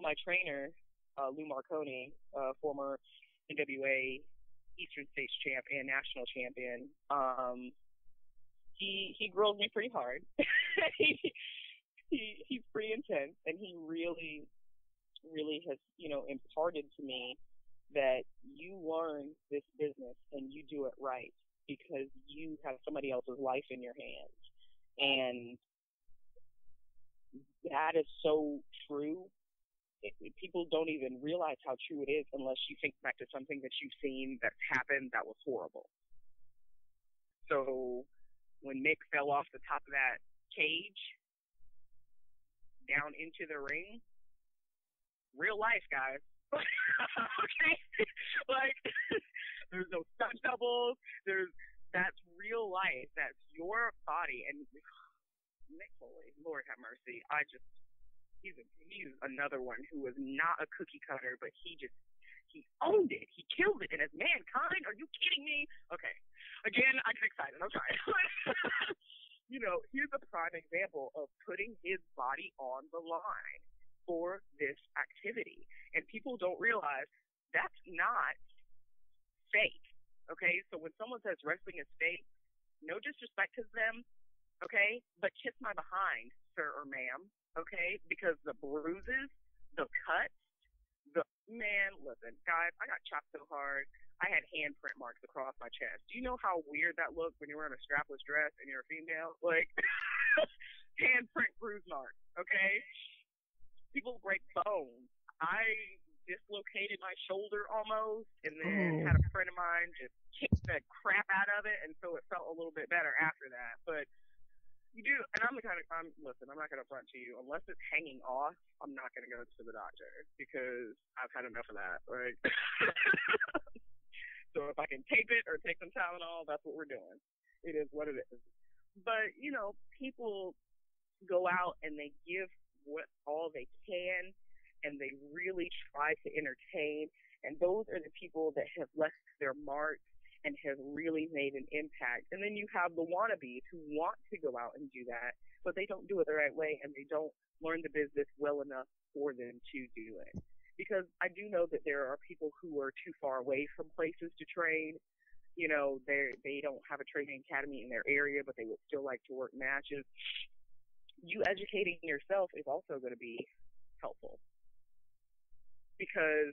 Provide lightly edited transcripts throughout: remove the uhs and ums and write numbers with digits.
my trainer, Lou Marconi, former NWA Eastern States champ and national champion, he grills me pretty hard. He's pretty intense, and he really has, imparted to me that you learn this business and you do it right because you have somebody else's life in your hands. And that is so true. People don't even realize how true it is unless you think back to something that you've seen that's happened that was horrible. So when Mick fell off the top of that cage down into the ring, real life, guys. Okay? Like, there's no stunt doubles. That's real life. That's your body. And Nicole, Lord have mercy. He's another one who was not a cookie cutter, but he owned it. He killed it. And as Mankind, are you kidding me? Okay. Again, I get excited. I'm sorry. Here's a prime example of putting his body on the line for this activity. And people don't realize that's not fake. Okay? So when someone says wrestling is fake, no disrespect to them, okay? But kiss my behind, sir or ma'am, okay? Because the bruises, the cuts, listen, guys, I got chopped so hard, I had handprint marks across my chest. Do you know how weird that looked when you're wearing a strapless dress and you're a female? Like, handprint bruise marks, okay? People break bones. I dislocated my shoulder almost, and then had a friend of mine just kick the crap out of it, and so it felt a little bit better after that. But you do, and listen, I'm not going to front to you. Unless it's hanging off, I'm not going to go to the doctor because I've had enough of that, right? So if I can tape it or take some Tylenol, that's what we're doing. It is what it is. But, people go out and they give all they can, and they really try to entertain, and those are the people that have left their mark and have really made an impact. And then you have the wannabes who want to go out and do that, but they don't do it the right way, and they don't learn the business well enough for them to do it. Because I do know that there are people who are too far away from places to train. They don't have a training academy in their area, but they would still like to work matches. You educating yourself is also going to be helpful. Because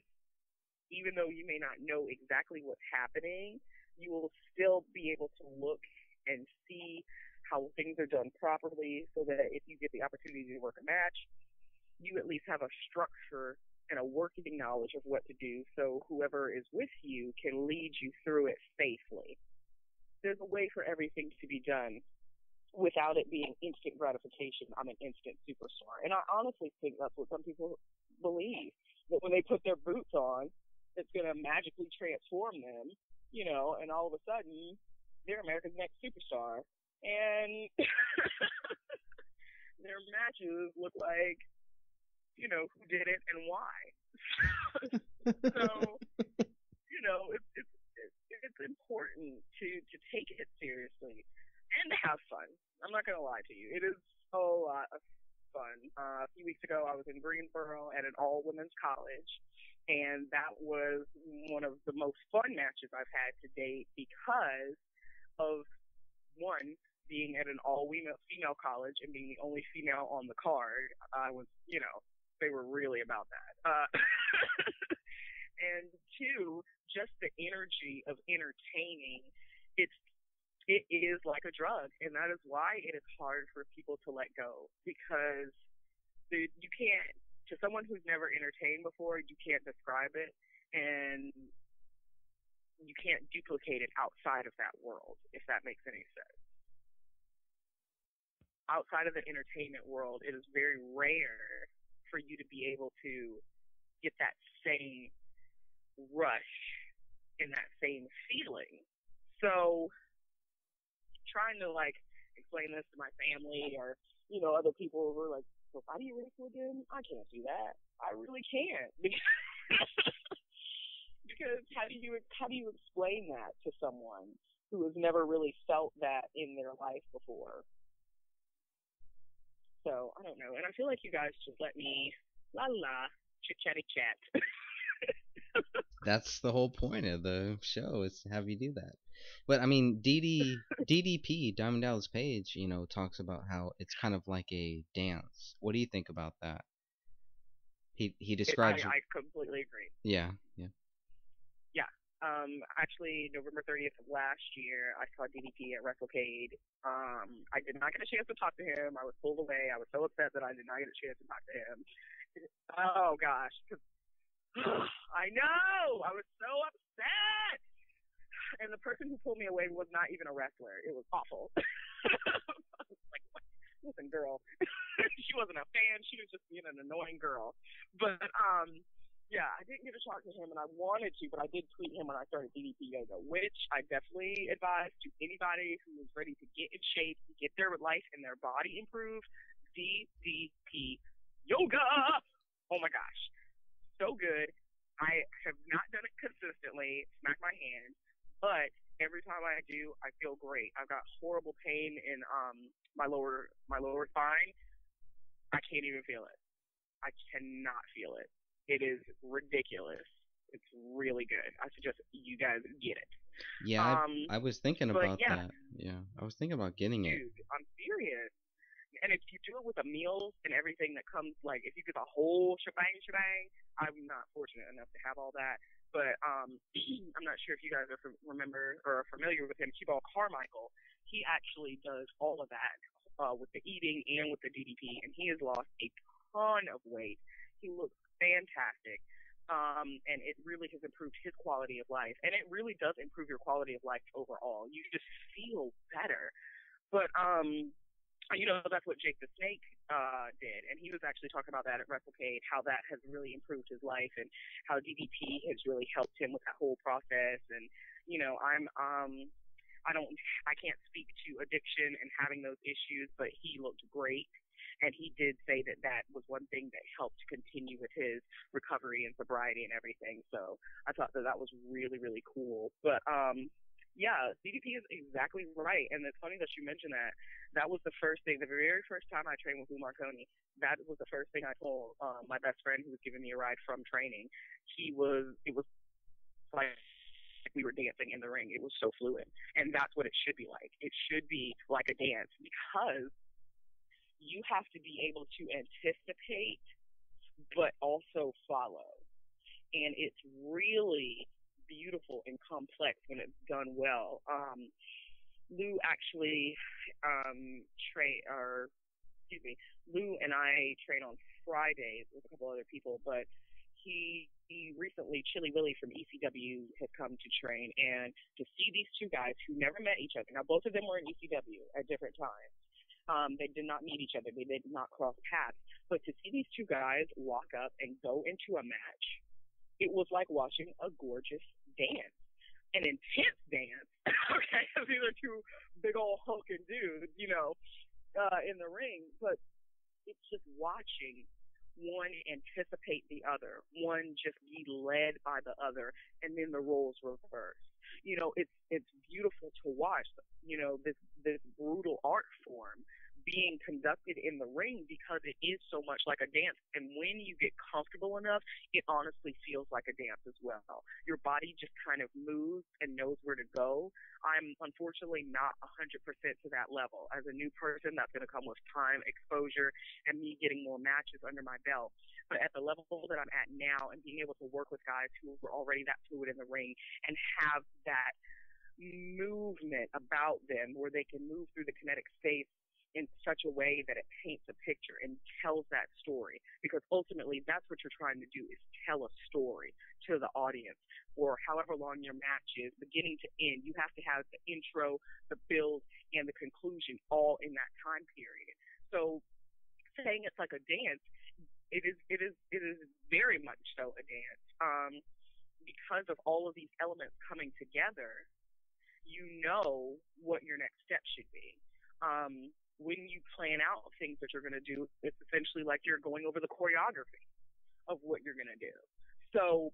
even though you may not know exactly what's happening, you will still be able to look and see how things are done properly, so that if you get the opportunity to work a match, you at least have a structure and a working knowledge of what to do, so whoever is with you can lead you through it safely. There's a way for everything to be done without it being instant gratification. I'm an instant superstar. And I honestly think that's what some people believe, that when they put their boots on, it's going to magically transform them, and all of a sudden, they're America's next superstar. And their matches look like, who did it and why. So, it's important to take it seriously and to have fun. I'm not going to lie to you. It is a lot of fun. A few weeks ago, I was in Greensboro at an all-women's college, and that was one of the most fun matches I've had to date because of, one, being at an all-female college and being the only female on the card. I was, they were really about that. And two, just the energy of entertaining. It is like a drug, and that is why it is hard for people to let go, because you can't, to someone who's never entertained before, you can't describe it, and you can't duplicate it outside of that world, if that makes any sense. Outside of the entertainment world, it is very rare for you to be able to get that same rush and that same feeling. So trying to explain this to my family or other people who are like, well, why do you wrestle again? I can't do that. I really can't. Because how do you explain that to someone who has never really felt that in their life before? So I don't know, and I feel like you guys just let me chit chatty chat. That's the whole point of the show, is to have you do that. But I mean, DDP, Diamond Dallas Page, talks about how it's kind of like a dance. What do you think about that? He describes. I completely agree. Yeah, yeah. Yeah. Actually, November 30th of last year, I saw DDP at WrestleCade. I did not get a chance to talk to him. I was pulled away. I was so upset that I did not get a chance to talk to him. Oh gosh, I know. I was so upset. And the person who pulled me away was not even a wrestler. It was awful. I was like, what? Listen, girl. She wasn't a fan. She was just being an annoying girl. But yeah, I didn't get to talk to him, and I wanted to, but I did tweet him when I started DDP Yoga, which I definitely advise to anybody who is ready to get in shape, get their life and their body improved. DDP Yoga. Oh my gosh, so good. I have not done it consistently, smack my hand, but every time I do, I feel great. I've got horrible pain in my lower spine. I can't even feel it. I cannot feel it. It is ridiculous. It's really good. I suggest you guys get it. Yeah, I was thinking about yeah, that. Yeah, I was thinking about getting it. Dude, I'm serious. And if you do it with a meal and everything that comes, like if you get the whole shebang, I'm not fortunate enough to have all that. But I'm not sure if you guys remember or are familiar with him, T-Ball Carmichael. He actually does all of that with the eating and with the DDP, and he has lost a ton of weight. He looks fantastic. And it really has improved his quality of life. And it really does improve your quality of life overall. You just feel better. But that's what Jake the Snake did. And he was actually talking about that at WrestleCade, how that has really improved his life and how DDP has really helped him with that whole process. And, I can't speak to addiction and having those issues, but he looked great. And he did say that that was one thing that helped continue with his recovery and sobriety and everything. So I thought that was really, really cool. But, yeah, DDP is exactly right. And it's funny that you mentioned that. That was the first thing, the very first time I trained with Lou Marconi, that was the first thing I told my best friend who was giving me a ride from training. It was like we were dancing in the ring. It was so fluid. And that's what it should be like. It should be like a dance, because you have to be able to anticipate but also follow. And it's really beautiful and complex when it's done well. Lou actually Lou and I train on Fridays with a couple other people, but he recently, Chili Willie from ECW had come to train, and to see these two guys who never met each other. Now, both of them were in ECW at different times. They did not meet each other. They did not cross paths. But to see these two guys walk up and go into a match, it was like watching a gorgeous dance, an intense dance. Okay, these are two big old hulking dudes, in the ring. But it's just watching one anticipate the other, one just be led by the other, and then the roles reverse. It's beautiful to watch. This brutal art form being conducted in the ring, because it is so much like a dance. And when you get comfortable enough, it honestly feels like a dance as well. Your body just kind of moves and knows where to go. I'm unfortunately not 100% to that level. As a new person, that's going to come with time, exposure, and me getting more matches under my belt. But at the level that I'm at now, and being able to work with guys who are already that fluid in the ring and have that movement about them where they can move through the kinetic space in such a way that it paints a picture and tells that story, because ultimately that's what you're trying to do, is tell a story to the audience for however long your match is, beginning to end. You have to have the intro, the build, and the conclusion all in that time period. So saying it's like a dance, it is very much so a dance, because of all of these elements coming together. What your next step should be. When you plan out things that you're going to do, it's essentially like you're going over the choreography of what you're going to do. So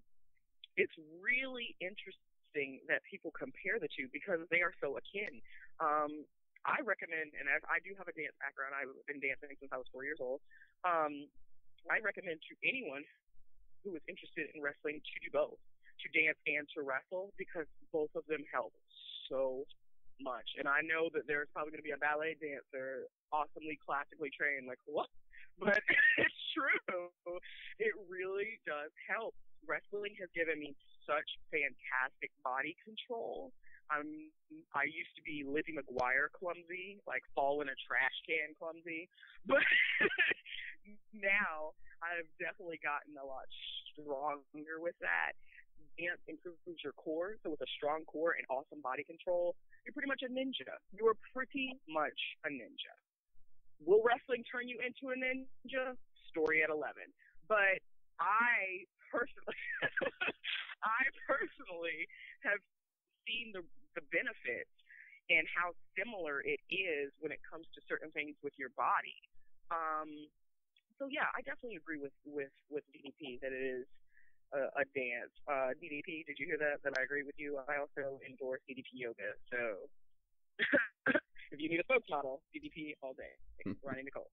it's really interesting that people compare the two, because they are so akin. I recommend, and I do have a dance background. I've been dancing since I was 4 years old. I recommend to anyone who is interested in wrestling to do both, to dance and to wrestle, because both of them help so much. And I know that there's probably going to be a ballet dancer, awesomely classically trained, like, what? But it's true. It really does help. Wrestling has given me such fantastic body control. I used to be Lizzie McGuire clumsy, like fall in a trash can clumsy, but now I've definitely gotten a lot stronger with that. Dance improves your core, so with a strong core and awesome body control, you're pretty much a ninja. You are pretty much a ninja. Will wrestling turn you into a ninja? Story at 11. But I personally, I personally have seen the benefits and how similar it is when it comes to certain things with your body. So yeah, I definitely agree with DDP that it is a dance. DDP, did you hear that? That I agree with you. I also endorse DDP yoga. So if you need a spokesmodel, DDP all day. Roni Nicole.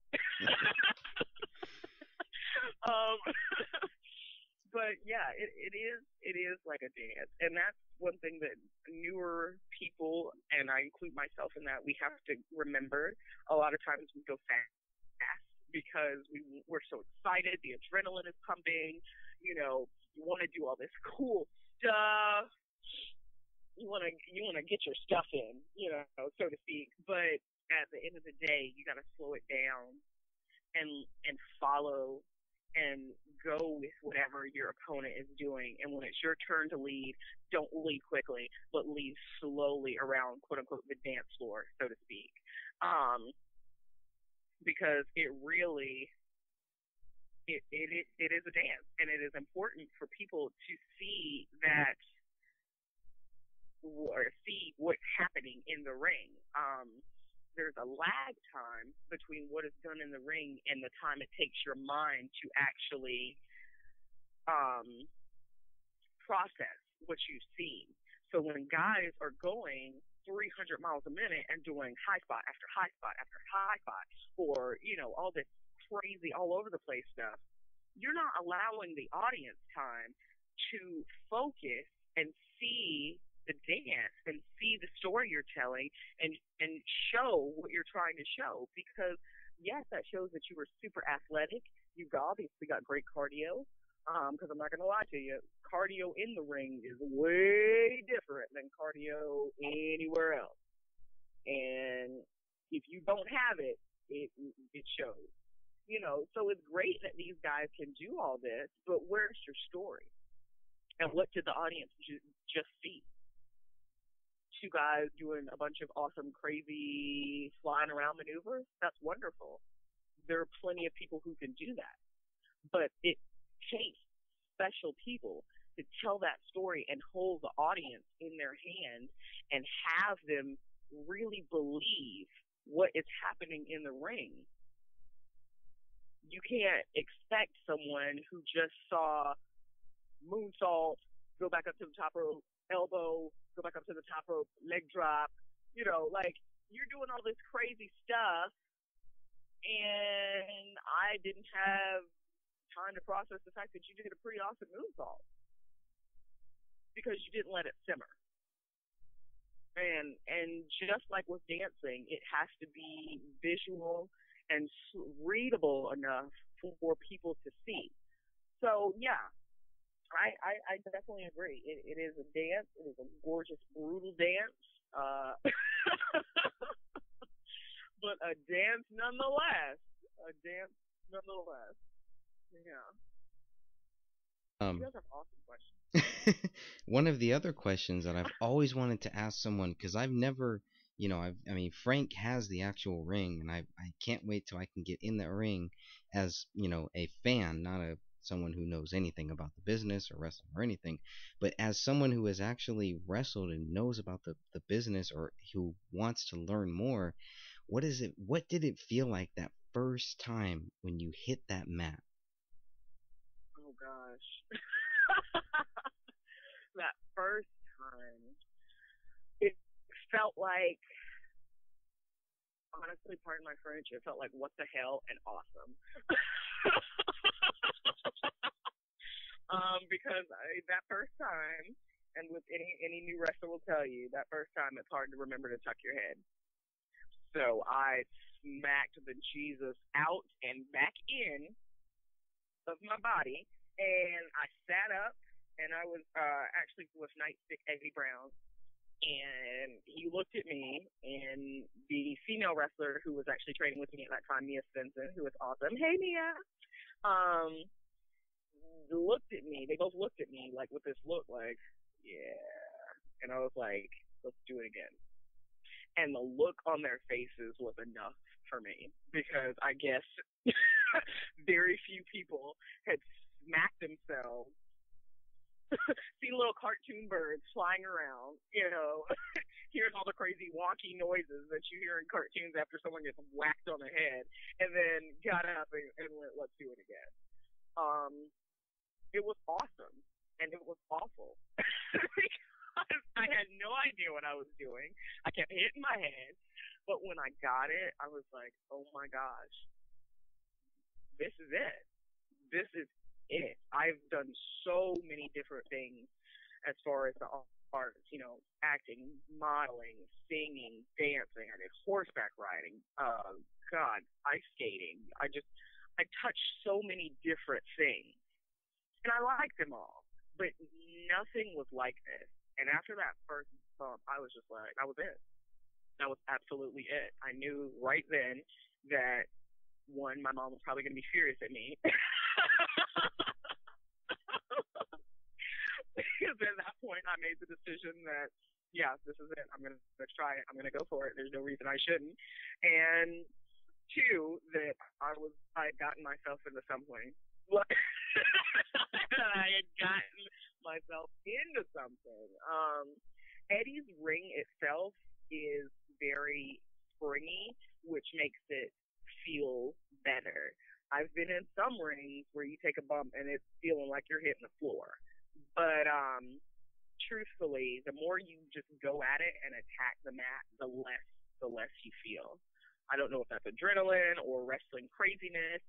But yeah, it is like a dance, and that's one thing that newer people, and I include myself in that, we have to remember. A lot of times we go fast because we're so excited, the adrenaline is pumping, you want to do all this cool stuff, you want to get your stuff in, so to speak. But at the end of the day, you got to slow it down and follow and go with whatever your opponent is doing. And when it's your turn to lead, don't lead quickly, but lead slowly around, quote unquote, the dance floor, so to speak. Because it really, it is a dance, and it is important for people to see that, or see what's happening in the ring. There's a lag time between what is done in the ring and the time it takes your mind to actually process what you've seen. So when guys are going 300 miles a minute and doing high spot after high spot after high spot, or all this crazy all over the place stuff, you're not allowing the audience time to focus and see the dance and see the story you're telling and show what you're trying to show. Because yes, that shows that you were super athletic. You've obviously got great cardio. Because I'm not going to lie to you, cardio in the ring is way different than cardio anywhere else. And if you don't have it, it shows. So it's great that these guys can do all this, but where's your story? And what did the audience just see? Two guys doing a bunch of awesome, crazy, flying around maneuvers? That's wonderful. There are plenty of people who can do that. But it takes special people to tell that story and hold the audience in their hand and have them really believe what is happening in the ring. You can't expect someone who just saw moonsault, go back up to the top rope, elbow, go back up to the top rope, leg drop, you're doing all this crazy stuff, and I didn't have time to process the fact that you did a pretty awesome moonsault because you didn't let it simmer. And just like with dancing, it has to be visual and readable enough for people to see. So yeah, I definitely agree. It is a dance. It is a gorgeous, brutal dance. But a dance nonetheless. Yeah. You guys have awesome questions. One of the other questions that I've always wanted to ask someone, because I've never, Frank has the actual ring, and I can't wait till I can get in the ring as, a fan, not someone who knows anything about the business or wrestling or anything, but as someone who has actually wrestled and knows about the business, or who wants to learn more. What did it feel like that first time when you hit that mat? Oh gosh. That first time, it felt like, honestly, pardon my French, it felt like what the hell and awesome. Because that first time, and with any new wrestler will tell you, that first time it's hard to remember to tuck your head. So I smacked the Jesus out and back in of my body, and I sat up, and I was actually with Nightstick Eddie Brown, and he looked at me, and the female wrestler who was actually training with me at that time, Mia Stinson, who was awesome, hey Mia, looked at me. They both looked at me like with this look, like, yeah, and I was like, let's do it again. And the look on their faces was enough for me, because I guess very few people had smacked themselves. See little cartoon birds flying around, hearing all the crazy wonky noises that you hear in cartoons after someone gets whacked on the head, and then got up and went, let's do it again. It was awesome, and it was awful. I had no idea what I was doing. I kept hitting my head, but when I got it, I was like, oh my gosh, this is it. This is it. I've done so many different things as far as the arts, acting, modeling, singing, dancing. I did horseback riding, ice skating. I touched so many different things, and I liked them all, but nothing was like this. And after that first bump, I was just like, that was it. That was absolutely it. I knew right then that, one, my mom was probably going to be furious at me. Because at that point, I made the decision that, yeah, this is it. I'm going to try it. I'm going to go for it. There's no reason I shouldn't. And two, that I had gotten myself into something. I had gotten myself into something. Eddie's ring itself is very springy, which makes it feel better. I've been in some rings where you take a bump and it's feeling like you're hitting the floor. But truthfully, the more you just go at it and attack the mat, the less you feel. I don't know if that's adrenaline or wrestling craziness.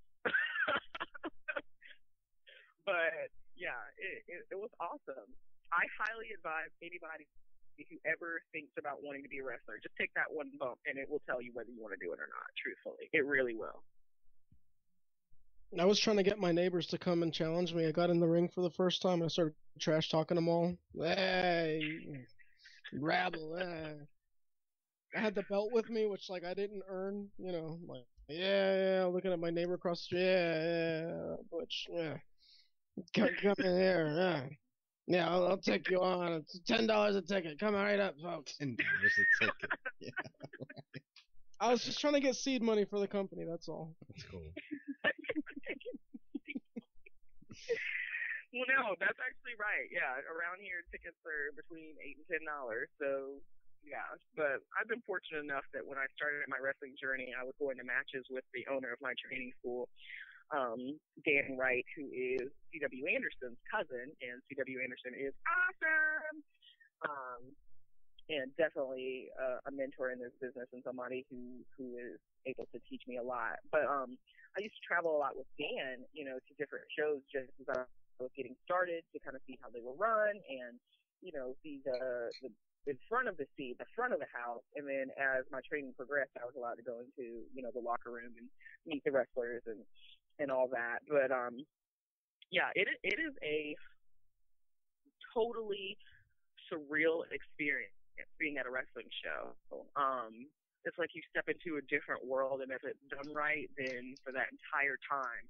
But yeah, it was awesome. I highly advise anybody who ever thinks about wanting to be a wrestler, just take that one bump and it will tell you whether you want to do it or not, truthfully. It really will. I was trying to get my neighbors to come and challenge me. I got in the ring for the first time and I started trash talking them all. Hey, rabble, hey. I had the belt with me, which I didn't earn, like, yeah, looking at my neighbor across the street, yeah, Butch, yeah. Come in here, yeah, I'll take you on. It's $10 a ticket. Come right up, folks. $10 a ticket. Yeah. I was just trying to get seed money for the company. That's all. That's cool. Well, no, that's actually right. Yeah, around here tickets are between $8 and $10. So yeah, but I've been fortunate enough that when I started my wrestling journey, I was going to matches with the owner of my training school, Dan Wright, who is C.W. Anderson's cousin, and C.W. Anderson is awesome. And definitely a mentor in this business and somebody who is able to teach me a lot. But I used to travel a lot with Dan, to different shows just as I was getting started to kind of see how they were run and, see the in front of the seat, the front of the house. And then as my training progressed, I was allowed to go into, the locker room and meet the wrestlers and all that. But yeah, it is a totally surreal experience being at a wrestling show. It's like you step into a different world, and if it's done right, then for that entire time,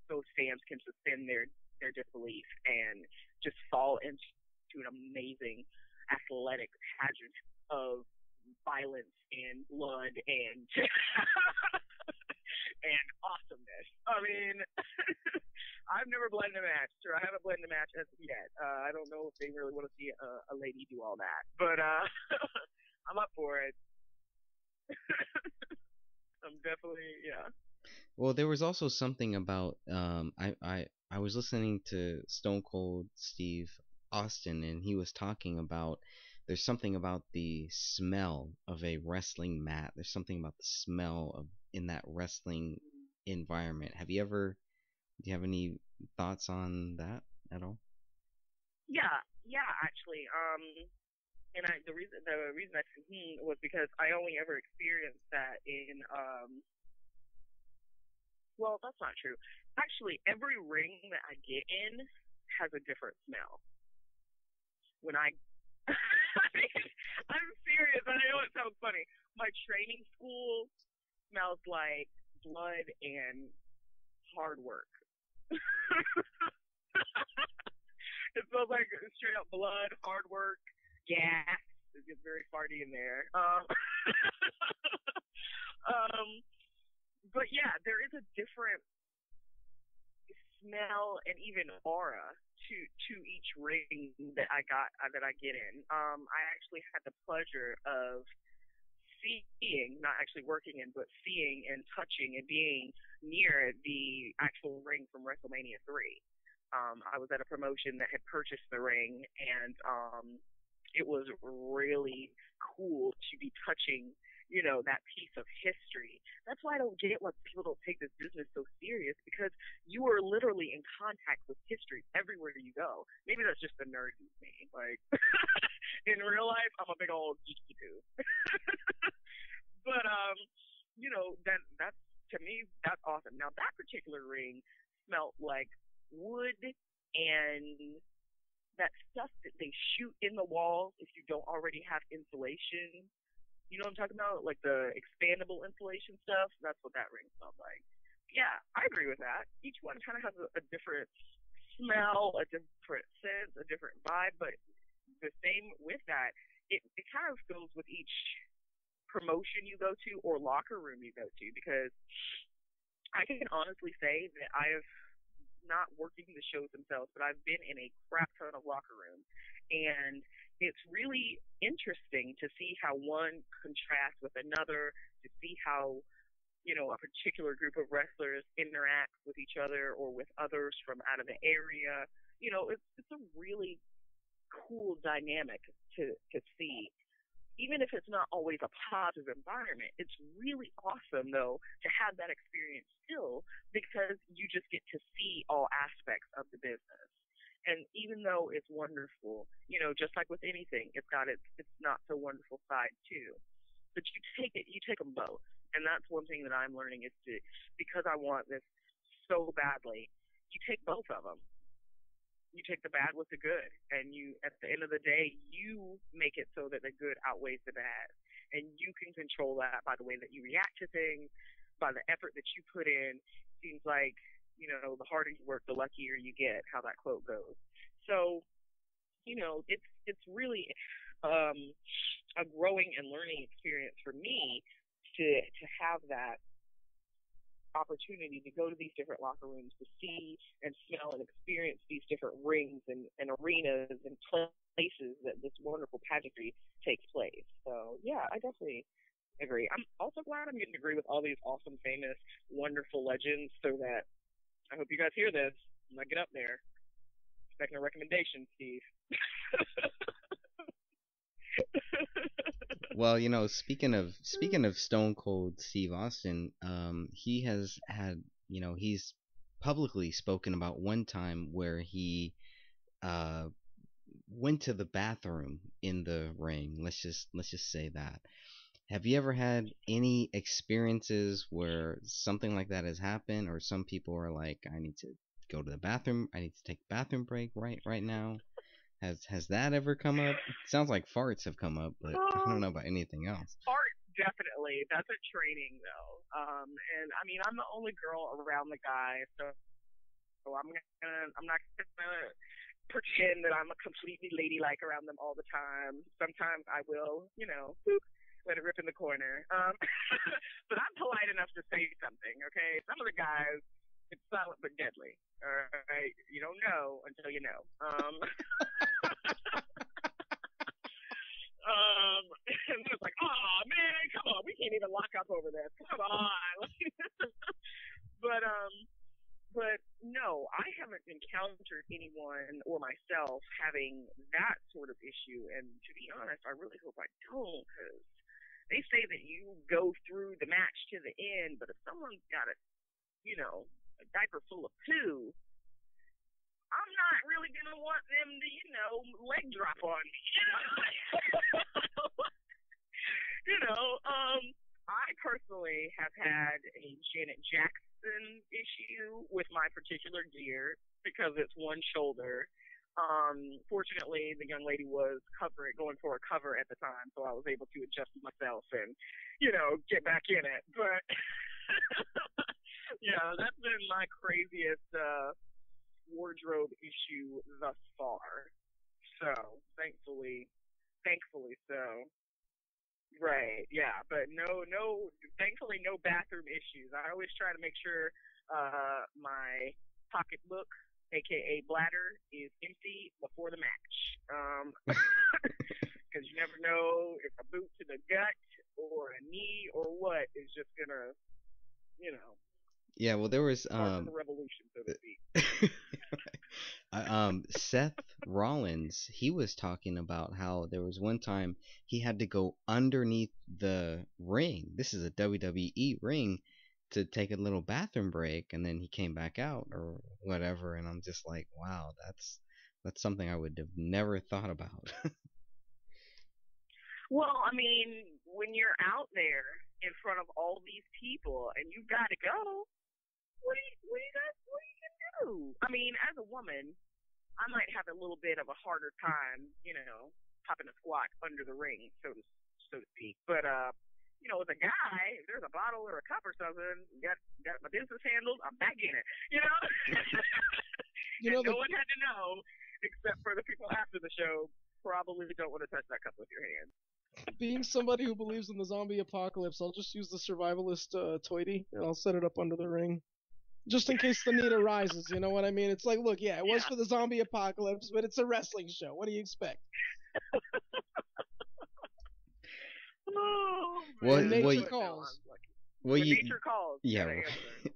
those fans can suspend their disbelief and just fall into an amazing athletic pageant of violence and blood and and awesomeness. I mean, I've never blended a match, or I haven't blended a match as of yet. I don't know if they really want to see a lady do all that, but I'm up for it. I'm definitely, yeah. Well, there was also something about I was listening to Stone Cold Steve Austin, and he was talking about there's something about the smell of a wrestling mat. There's something about the smell of in that wrestling environment. Do you have any thoughts on that at all? Yeah, actually. And the reason I said was because I only ever experienced that in well, that's not true. Actually, every ring that I get in has a different smell. When I I'm serious. I know it sounds funny. My training school smells like blood and hard work. It smells like straight up blood, hard work, gas. It gets very farty in there. Um, but yeah, there is a different smell and even aura to each ring that I get in. I actually had the pleasure of seeing, not actually working in, but seeing and touching and being near the actual ring from WrestleMania 3. I was at a promotion that had purchased the ring, and it was really cool to be touching, that piece of history. That's why I don't get why people don't take this business so serious, because you are literally in contact with history everywhere you go. Maybe that's just the nerd in me. Like, in real life, I'm a big old geeky dude. But, that's, to me, that's awesome. Now, that particular ring smelled like wood and that stuff that they shoot in the walls if you don't already have insulation. You know what I'm talking about? Like the expandable insulation stuff. That's what that ring smelled like. Yeah, I agree with that. Each one kind of has a different smell, a different sense, a different vibe. But the same with that, it kind of goes with each promotion you go to or locker room you go to, because I can honestly say that I have not working the shows themselves, but I've been in a crap ton of locker rooms, and it's really interesting to see how one contrasts with another, to see how a particular group of wrestlers interact with each other or with others from out of the area. It's a really cool dynamic to see. Even if it's not always a positive environment, it's really awesome, though, to have that experience still, because you just get to see all aspects of the business. And even though it's wonderful, just like with anything, it's got its not so wonderful side too. But you take them both. And that's one thing that I'm learning is because I want this so badly, you take both of them. You take the bad with the good, and at the end of the day, you make it so that the good outweighs the bad, and you can control that by the way that you react to things, by the effort that you put in. Seems like the harder you work, the luckier you get. How that quote goes. So, it's really a growing and learning experience for me to have that opportunity to go to these different locker rooms, to see and smell and experience these different rings and arenas and places that this wonderful pageantry takes place. So yeah, I definitely agree. I'm also glad I'm getting to agree with all these awesome, famous, wonderful legends, so that I hope you guys hear this when I get up there. Expecting a recommendation, Steve. Well, speaking of Stone Cold Steve Austin, he has had, he's publicly spoken about one time where he went to the bathroom in the ring. Let's just say that. Have you ever had any experiences where something like that has happened, or some people are like, I need to go to the bathroom, I need to take a bathroom break right now? Has that ever come up? It sounds like farts have come up, but I don't know about anything else. Farts, definitely. That's a training, though. And I mean, I'm the only girl around the guy, so I'm not gonna pretend that I'm a completely ladylike around them all the time. Sometimes I will, let it rip in the corner. But I'm polite enough to say something, okay? Some of the guys, it's silent but deadly. All right, you don't know until you know. And it's like, oh man, come on, we can't even lock up over this. Come on. But no, I haven't encountered anyone or myself having that sort of issue. And to be honest, I really hope I don't, because they say that you go through the match to the end, but if someone's got a diaper full of poo, I'm not really gonna want them to, leg drop on me, I personally have had a Janet Jackson issue with my particular gear because it's one shoulder. Fortunately, the young lady was going for a cover at the time, so I was able to adjust myself and, get back in it. But yeah, that's been my craziest wardrobe issue thus far. So thankfully so. Right, yeah, but thankfully no bathroom issues. I always try to make sure my pocketbook, aka bladder, is empty before the match. Because you never know if a boot to the gut or a knee or what is just gonna, Yeah, well, there was start the revolution, so to speak. Seth Rollins, he was talking about how there was one time he had to go underneath the ring. This is a WWE ring, to take a little bathroom break, and then he came back out or whatever. And I'm just like, wow, that's something I would have never thought about. Well, I mean, when you're out there in front of all these people and you got to go, what are you gonna do? I mean, as a woman, I might have a little bit of a harder time, popping a squat under the ring, so to speak. But with a guy, if there's a bottle or a cup or something, got my business handled, I'm back in it. No one had to know, except for the people after the show. Probably don't want to touch that cup with your hand. Being somebody who believes in the zombie apocalypse, I'll just use the survivalist toity, and I'll set it up under the ring. Just in case the need arises, you know what I mean? It's like, look, it was for the zombie apocalypse, but it's a wrestling show. What do you expect? Nature calls. Nature calls. Yeah.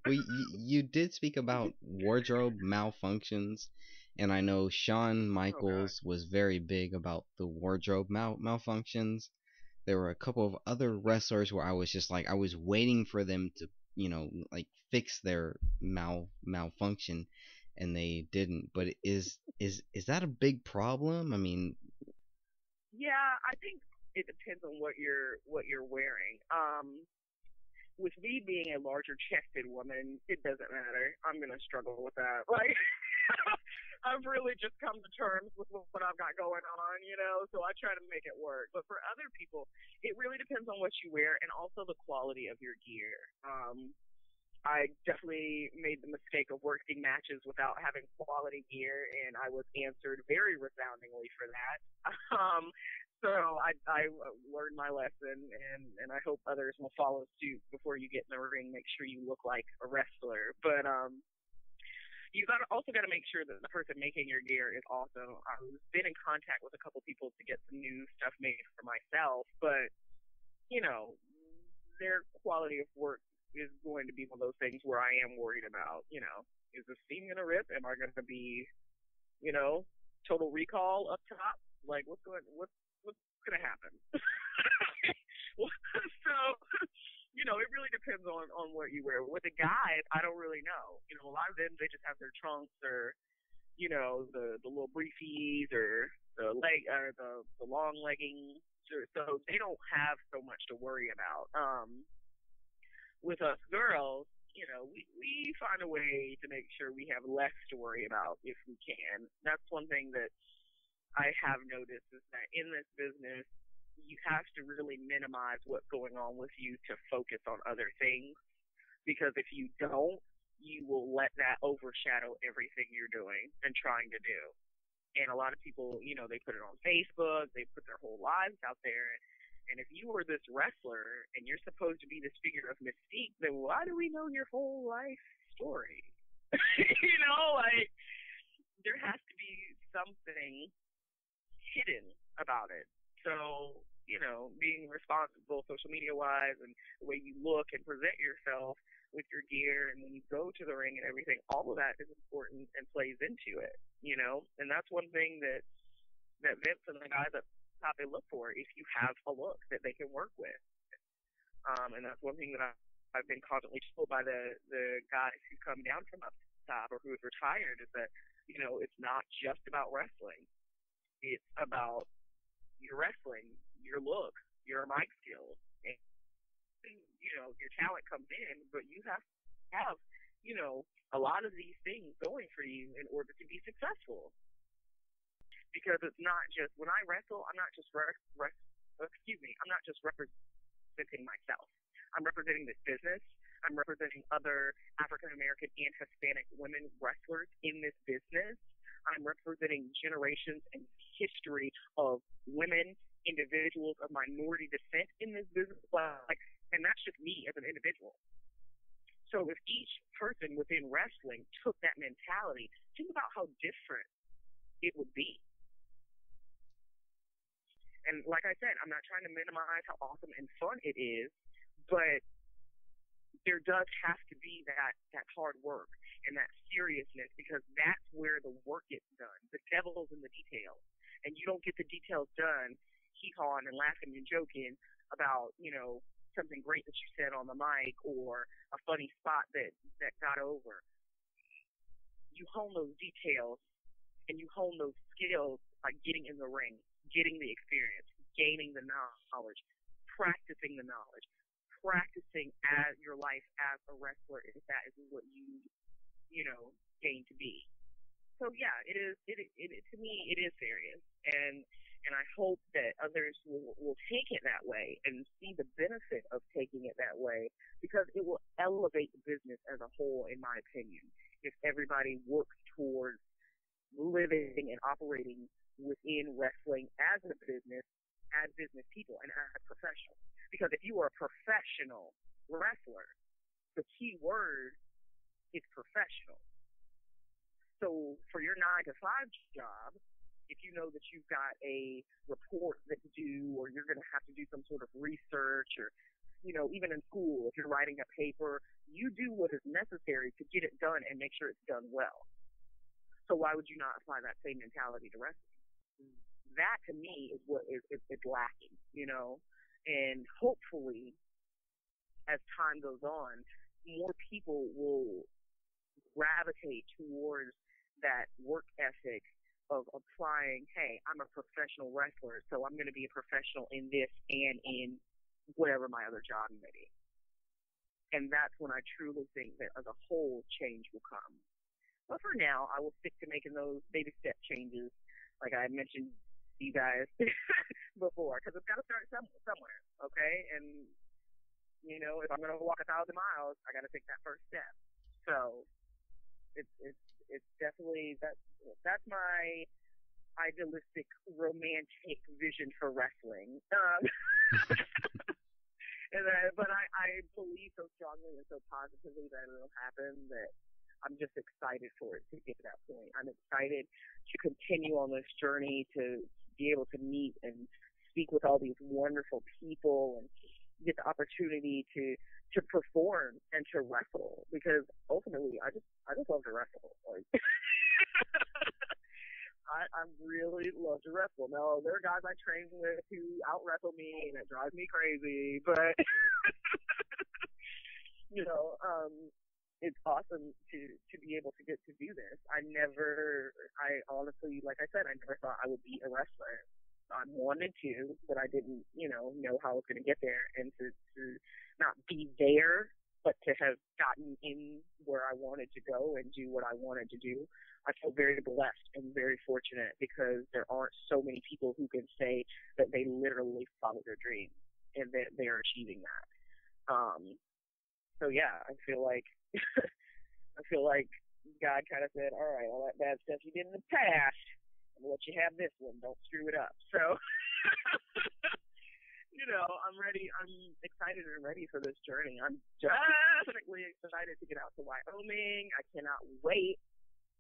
You did speak about wardrobe malfunctions, and I know Shawn Michaels was very big about the wardrobe malfunctions. There were a couple of other wrestlers where I was just like, I was waiting for them to, like fix their malfunction, and they didn't. But is that a big problem? I mean, yeah, I think it depends on what you're wearing. With me being a larger chested woman, it doesn't matter. I'm gonna struggle with that. Like, I've really just come to terms with what I've got going on, so I try to make it work. But for other people, it really depends on what you wear and also the quality of your gear. I definitely made the mistake of working matches without having quality gear, and I was answered very resoundingly for that. So I learned my lesson, and I hope others will follow suit. Before you get in the ring, make sure you look like a wrestler. But you also got to make sure that the person making your gear is awesome. I've been in contact with a couple people to get some new stuff made for myself, but their quality of work is going to be one of those things where I am worried about. Is the seam gonna rip? Am I gonna be, total recall up top? Like, what's gonna happen? So, it really depends on what you wear. With the guys, I don't really know. A lot of them, they just have their trunks or, the little briefies or the long leggings. So they don't have so much to worry about. With us girls, we find a way to make sure we have less to worry about if we can. That's one thing that I have noticed, is that in this business, you have to really minimize what's going on with you to focus on other things. Because if you don't, you will let that overshadow everything you're doing and trying to do. And a lot of people, they put it on Facebook, they put their whole lives out there. And if you were this wrestler and you're supposed to be this figure of mystique, then why do we know your whole life story? Like, there has to be something hidden about it. So, being responsible social media wise and the way you look and present yourself with your gear and when you go to the ring and everything, all of that is important and plays into it, and that's one thing that Vince and the guys at top they look for, if you have a look that they can work with. And that's one thing that I've been constantly told by the guys who come down from up top or who have retired, is that It's not just about wrestling. It's about your wrestling, your look, your mic skills, and your talent comes in, but you have to have a lot of these things going for you in order to be successful. Because it's not just when I wrestle, I'm not just I'm not just representing myself. I'm representing this business. I'm representing other African American and Hispanic women wrestlers in this business. I'm representing generations and history of women, individuals of minority descent in this business. And that's just me as an individual. So if each person within wrestling took that mentality, think about how different it would be. And like I said, I'm not trying to minimize how awesome and fun it is, but there does have to be that hard work and that seriousness, because that's where the work gets done. The devil's in the details. And you don't get the details done hee-hawing and laughing and joking about, something great that you said on the mic or a funny spot that got over. You hone those details and you hone those skills by getting in the ring, getting the experience, gaining the knowledge, practicing the knowledge, practicing as your life as a wrestler, if that is what you gain to be. So yeah, it is. To me, it is serious, and I hope that others will take it that way and see the benefit of taking it that way, because it will elevate the business as a whole, in my opinion, if everybody works towards living and operating within wrestling as a business people, and as professionals. Because if you are a professional wrestler, the key word is professional. So for your 9-to-5 job, if you know that you've got a report that to do, or you're going to have to do some sort of research, or, even in school, if you're writing a paper, you do what is necessary to get it done and make sure it's done well. So why would you not apply that same mentality to wrestling? That, to me, is what is lacking, and hopefully, as time goes on, more people will gravitate towards that work ethic of applying, hey, I'm a professional wrestler, so I'm going to be a professional in this and in whatever my other job may be. And that's when I truly think that as a whole change will come. But for now, I will stick to making those baby step changes, like I mentioned to you guys before, because it's got to start somewhere, okay? And, if I'm going to walk 1,000 miles, I got to take that first step. So it's definitely that's my idealistic, romantic vision for wrestling. But I believe so strongly and so positively that it'll happen that I'm just excited for it to get to that point. I'm excited to continue on this journey, to be able to meet and speak with all these wonderful people and get the opportunity to perform and to wrestle, because ultimately I just love to wrestle. Like I really love to wrestle. Now there are guys I train with who out wrestle me, and it drives me crazy, but it's awesome to be able to get to do this. I honestly, like I said, I never thought I would be a wrestler. I wanted to, but I didn't, know how I was going to get there, and to not be there, but to have gotten in where I wanted to go and do what I wanted to do. I feel very blessed and very fortunate, because there aren't so many people who can say that they literally followed their dream and that they are achieving that. So yeah, I feel like God kind of said, all right, all that bad stuff you did in the past, I'm gonna let you have this one. Don't screw it up. So, I'm ready. I'm excited and ready for this journey. I'm definitely excited to get out to Wyoming. I cannot wait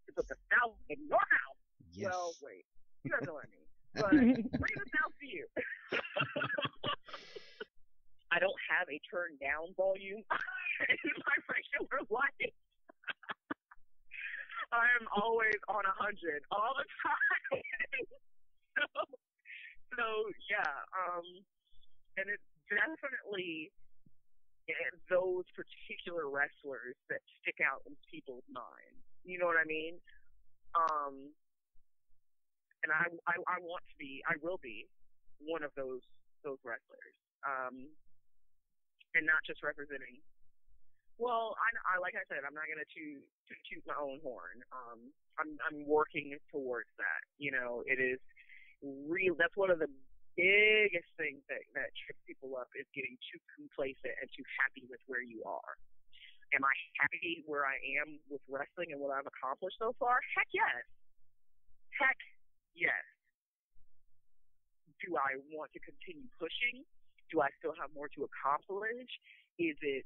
to put the South in your house. Yes. Well, wait. You guys don't let me. But bring the South to you. I don't have a turn down volume in my regular life. I am always on 100 all the time. so yeah, and it's definitely those particular wrestlers that stick out in people's minds. You know what I mean? Um, and I want to be, I will be one of those wrestlers. And not just representing. Well, I like I said, I'm not gonna toot my own horn. I'm working towards that. You know, it is real. That's one of the biggest things that trips people up is getting too complacent and too happy with where you are. Am I happy where I am with wrestling and what I've accomplished so far? Heck yes. Heck yes. Do I want to continue pushing? Do I still have more to accomplish? Is it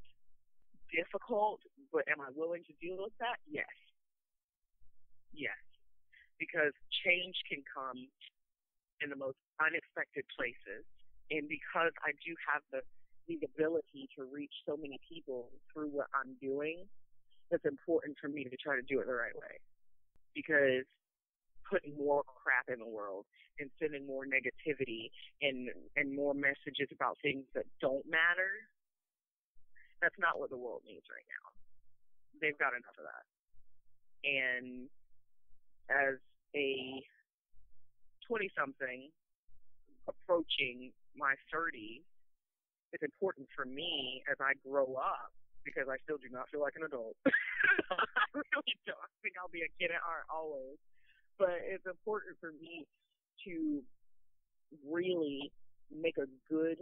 difficult, but am I willing to deal with that? Yes. Yes. Because change can come in the most unexpected places. And because I do have the ability to reach so many people through what I'm doing, it's important for me to try to do it the right way. Because putting more crap in the world and sending more negativity and more messages about things that don't matter, that's not what the world needs right now. They've got enough of that. And as a 20-something approaching my 30s, it's important for me as I grow up, because I still do not feel like an adult. I really don't. I think I'll be a kid at heart always. But it's important for me to really make a good,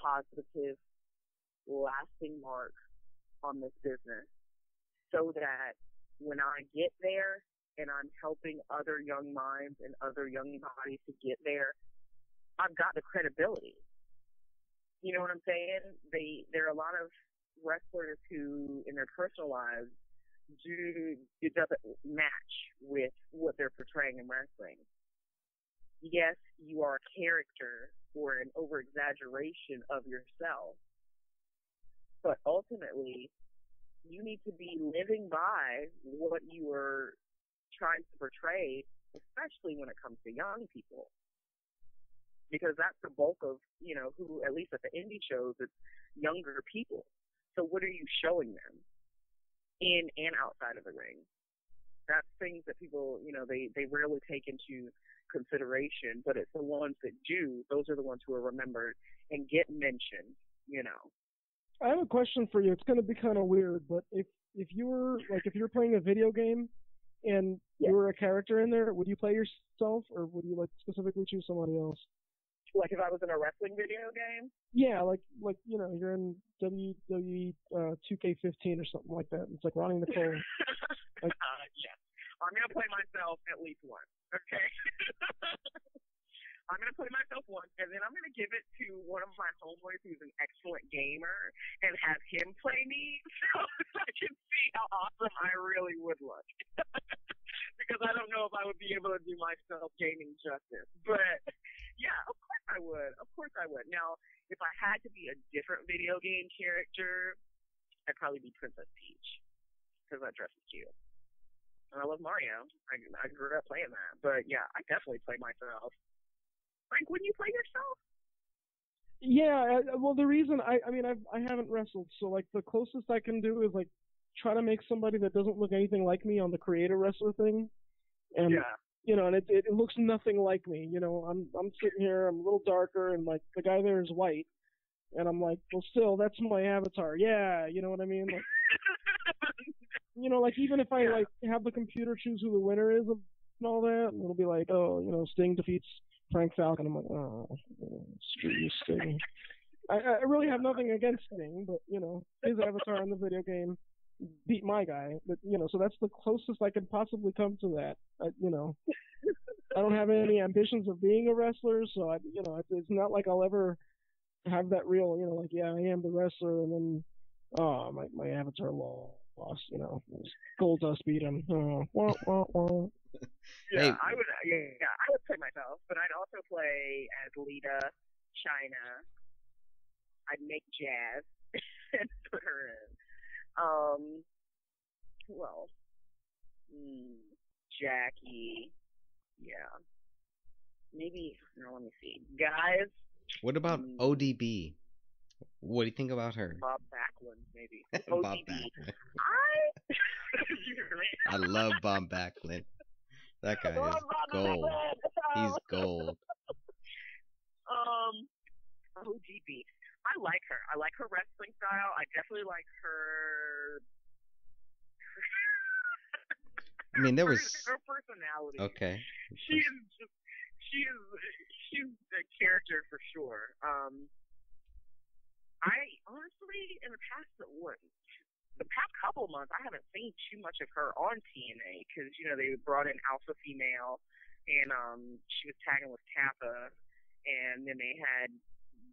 positive, lasting mark on this business so that when I get there and I'm helping other young minds and other young bodies to get there, I've got the credibility. You know what I'm saying? There are a lot of wrestlers who, in their personal lives, it doesn't match with what they're portraying in wrestling. Yes, you are a character or an over-exaggeration of yourself, but ultimately, you need to be living by what you are trying to portray, especially when it comes to young people. Because that's the bulk of, you know, who, at least at the indie shows, it's younger people. So what are you showing them in and outside of the ring? That's things that people, you know, they rarely take into consideration, but it's the ones that do, those are the ones who are remembered and get mentioned, you know. I have a question for you. It's going to be kind of weird, but if you're playing a video game and you were a character in there, would you play yourself or would you like specifically choose somebody else? Like if I was in a wrestling video game? Yeah, like you know, you're in WWE 2K15 or something like that. It's like Roni Nicole. Like, yes. I'm going to play myself at least once, okay? I'm going to play myself once, and then I'm going to give it to one of my homeboys who's an excellent gamer and have him play me so I can see how awesome I really would look. Because I don't know if I would be able to do myself gaming justice. But, yeah, of course I would. Of course I would. Now, if I had to be a different video game character, I'd probably be Princess Peach because that dress is cute. And I love Mario. I grew up playing that. But, yeah, I definitely play myself. Frank, wouldn't you play yourself? Yeah, well, the reason I haven't wrestled, so like the closest I can do is like try to make somebody that doesn't look anything like me on the creator wrestler thing, and you know, and it looks nothing like me. You know, I'm sitting here, I'm a little darker, and like the guy there is white, and I'm like, well, still that's my avatar. Yeah, you know what I mean? Like, you know, like even if I like have the computer choose who the winner is and all that, and it'll be like, oh, you know, Sting defeats Frank Falcon. I'm like, oh, screw you, Sting. I really have nothing against Sting, but, you know, his avatar in the video game beat my guy. But, you know, so that's the closest I could possibly come to that. You know, I don't have any ambitions of being a wrestler, so, you know, it's not like I'll ever have that real, you know, like, yeah, I am the wrestler, and then, oh, my avatar lost, you know. Goldust beat him. Oh, wah, wah, wah. Yeah, I would play myself, but I'd also play as Lita, China. I'd make Jazz and put her in. Who else? Jackie. Yeah. Maybe, no, let me see. Guys. What about ODB? What do you think about her? Bob Backlund, maybe. Bob Backlund. I love Bob Backlund. That guy is gold. He's gold. OGB. I like her. I like her wrestling style. I definitely like her. I mean, there was her personality. Okay. She's a character for sure. I honestly, in the past couple months, I haven't seen too much of her on TNA because they brought in Alpha Female, and she was tagging with Kappa, and then they had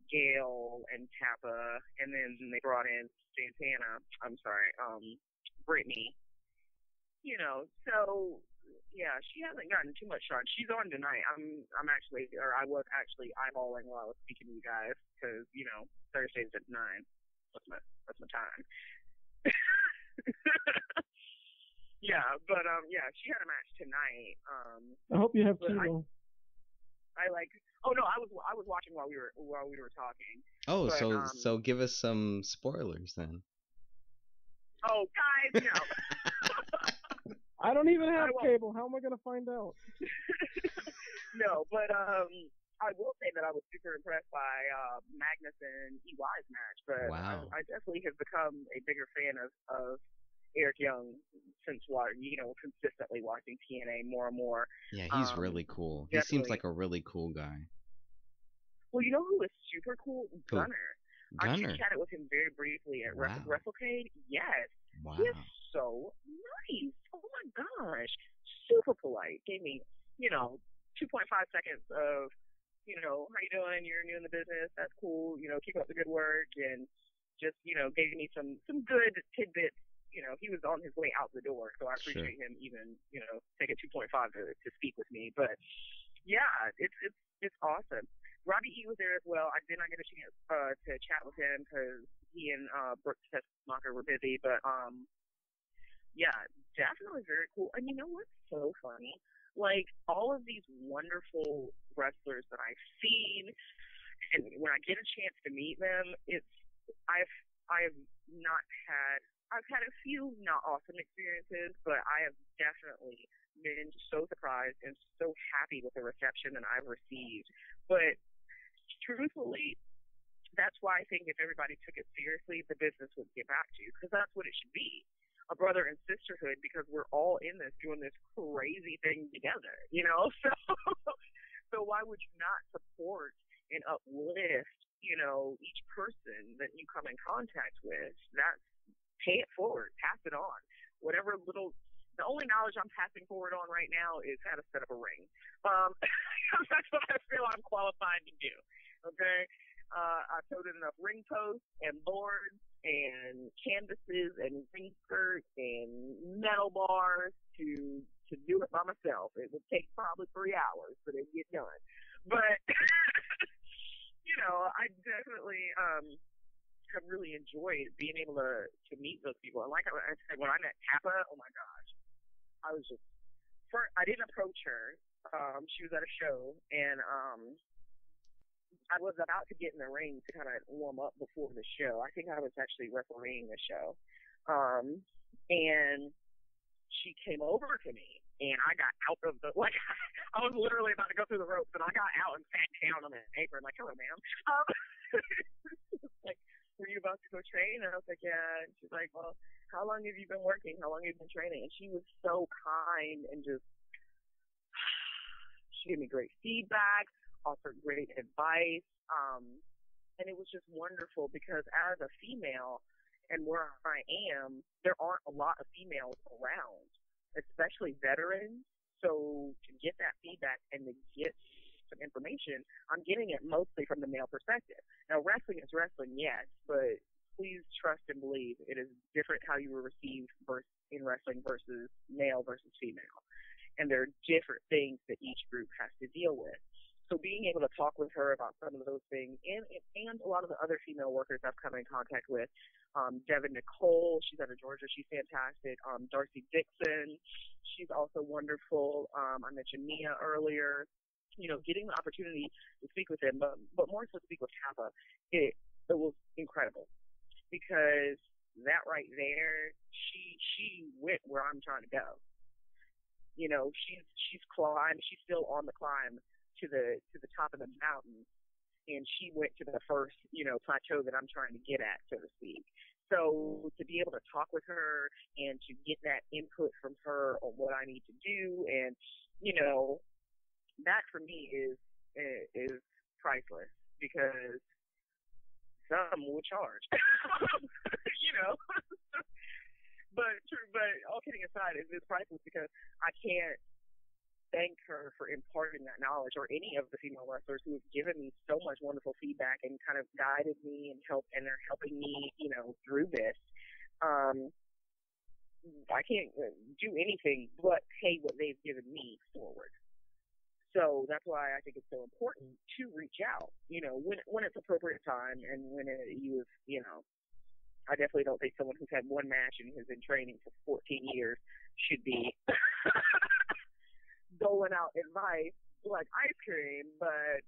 Gail and Kappa, and then they brought in Brittany. So yeah, she hasn't gotten too much shot. She's on tonight. I was actually eyeballing while I was speaking to you guys because Thursdays at 9. That's my time. Yeah, but she had a match tonight. I hope you have two. I like. Oh no, I was watching while we were talking. Oh, but, so give us some spoilers then. Oh, guys, no. I don't even have cable. How am I gonna find out? No, but I will say that I was super impressed by Magnus and EY's match. But wow. I definitely have become a bigger fan of Eric Young since consistently watching TNA more and more. Yeah, he's really cool. He seems like a really cool guy. Well, you know who is super cool? Gunner. I Gunner. chatted with him very briefly at WrestleCade. Yes. Wow. He's so nice. Oh my gosh. Super polite. Gave me, 2.5 seconds of, how you doing? You're new in the business. That's cool. Keep up the good work. And just, gave me some good tidbits. He was on his way out the door. So I appreciate him even, taking 2.5 to speak with me. But yeah, it's awesome. Robbie E was there as well. I did not get a chance to chat with him because he and Brooks Tessmacher were busy. But yeah, definitely very cool. And you know what's so funny? Like all of these wonderful wrestlers that I've seen, and when I get a chance to meet them, I've had a few not awesome experiences, but I have definitely been so surprised and so happy with the reception that I've received. But truthfully, that's why I think if everybody took it seriously, the business would get back to you, because that's what it should be. A brother and sisterhood, because we're all in this doing this crazy thing together, so why would you not support and uplift, each person that you come in contact with? That's pay it forward, pass it on. The only knowledge I'm passing forward on right now is how to set up a ring. That's what I feel I'm qualified to do. Okay, I filled in enough ring posts and boards and canvases and ring skirts and metal bars to do it by myself. It would take probably 3 hours, but it'd get done. But I definitely have really enjoyed being able to meet those people. And like I said, when I met Kappa, oh my gosh, I was just I didn't approach her. She was at a show, and I was about to get in the ring to kind of warm up before the show. I think I was actually refereeing the show. And she came over to me, and I got out of I was literally about to go through the ropes, and I got out and sat down on the apron, like, hello, ma'am. Like, were you about to go train? And I was like, yeah. And she's like, well, how long have you been working? How long have you been training? And she was so kind and just, she gave me great feedback, offered great advice. And it was just wonderful because as a female and where I am, there aren't a lot of females around, especially veterans. So to get that feedback and to get some information, I'm getting it mostly from the male perspective. Now, wrestling is wrestling, yes, but please trust and believe it is different how you were received in wrestling versus male versus female. And there are different things that each group has to deal with. So being able to talk with her about some of those things and a lot of the other female workers I've come in contact with, Roni Nicole, she's out of Georgia, she's fantastic. Darcy Dixon, she's also wonderful. I mentioned Mia earlier. Getting the opportunity to speak with him, but more so speak with Kappa, it was incredible because that right there, she went where I'm trying to go. she's climbed. She's still on the climb to the top of the mountain, and she went to the first, plateau that I'm trying to get at, so to speak. So to be able to talk with her and to get that input from her on what I need to do, and that for me is priceless, because some will charge, But all kidding aside, it's priceless because I can't thank her for imparting that knowledge, or any of the female wrestlers who have given me so much wonderful feedback and kind of guided me and they're helping me, through this. I can't do anything but pay what they've given me forward. So that's why I think it's so important to reach out, when it's appropriate time, and when I definitely don't think someone who's had one match and has been training for 14 years should be doling out advice like ice cream. But,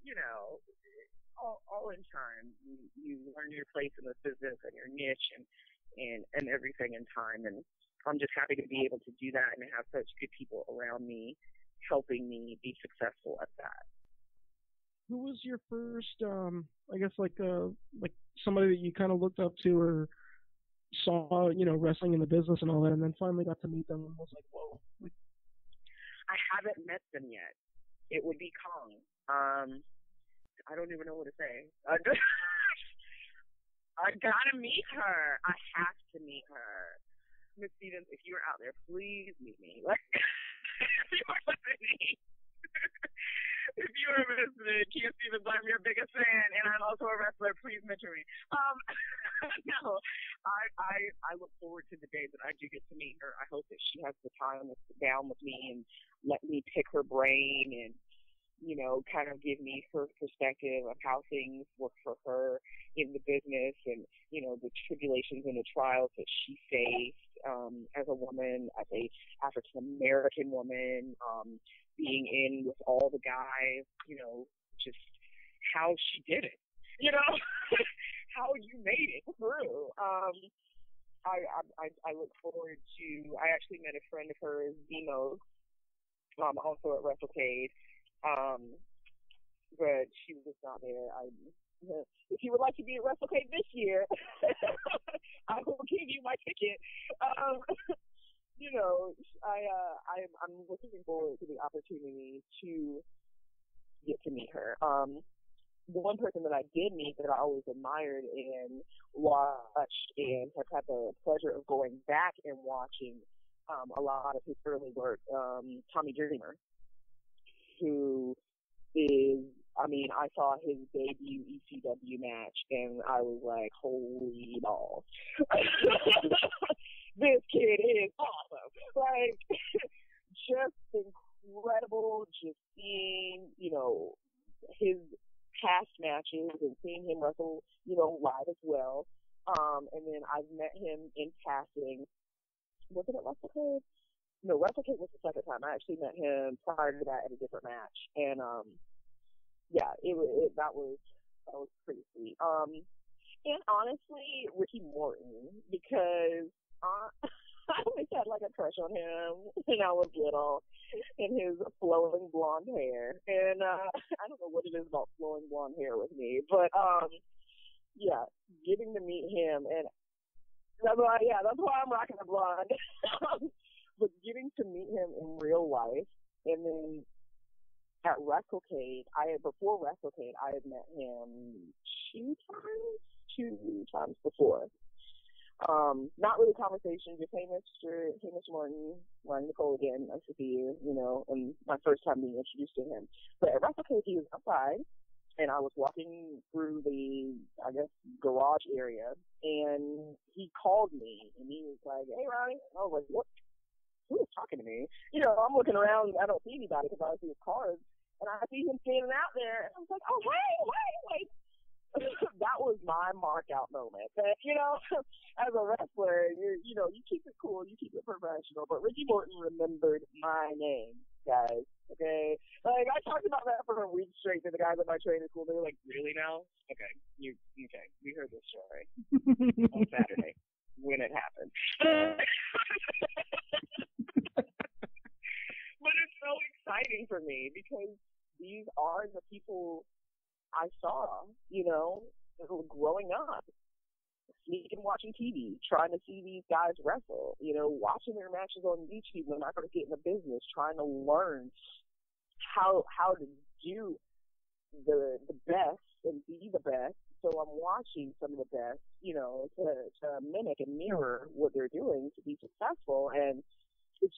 all in time, you learn your place in the business and your niche and everything in time. And I'm just happy to be able to do that and have such good people around me helping me be successful at that. Who was your first, I guess, like somebody that you kind of looked up to or saw, wrestling in the business and all that, and then finally got to meet them and was like, whoa. I haven't met them yet. It would be Kong. I don't even know what to say. I gotta meet her. I have to meet her. Miss Stevens, if you're out there, please meet me. If you are listening. If you are listening, Kia Stevens, I'm your biggest fan, and I'm also a wrestler. Please mentor me. No, I look forward to the day that I do get to meet her. I hope that she has the time to sit down with me and let me pick her brain and, kind of give me her perspective of how things work for her in the business, and, the tribulations and the trials that she faced as a woman, as a African-American woman, being in with all the guys, just how she did it, how you made it through. I look forward to, I actually met a friend of hers, Demo, also at WrestleCade, but she was not there. If you would like to be at WrestleCade this year, I will give you my ticket. I'm looking forward to the opportunity to get to meet her. One person that I did meet that I always admired and watched and have had the pleasure of going back and watching a lot of his early work, Tommy Dreamer, who is, I saw his debut ECW match and I was like, holy balls. This kid is awesome. Just incredible, just seeing, his past matches and seeing him wrestle, live as well. And then I've met him in passing. Was it at WrestleCade? No, WrestleCade was the second time. I actually met him prior to that at a different match. And, that was pretty sweet. And honestly, Ricky Morton, because I always had like a crush on him when I was little, and his flowing blonde hair. And I don't know what it is about flowing blonde hair with me, but getting to meet him, and that's why I'm rocking the blonde. But getting to meet him in real life, and then at WrestleCade, before WrestleCade, I had met him two times before. Not really conversation, just hey Mr. Martin, Roni Nicole again, nice to see you, and my first time being introduced to him. But at WrestleCade, he was outside, and I was walking through the, garage area, and he called me, and he was like, hey Ronnie, and I was like, what? Who was talking to me? I'm looking around, I don't see anybody because I see his cars, and I see him standing out there, and I was like, oh, hey, that was my mark out moment. But, as a wrestler, you keep it cool, you keep it professional. But Ricky Morton remembered my name, guys. Okay, I talked about that for a week straight to the guys at my training school. They were like, "Really now? Okay, we heard this story on Saturday when it happened." exciting for me because these are the people I saw, growing up, sneaking watching TV, trying to see these guys wrestle, watching their matches on YouTube when I started getting the business, trying to learn how to do the best and be the best. So I'm watching some of the best, to mimic and mirror what they're doing to be successful. And it's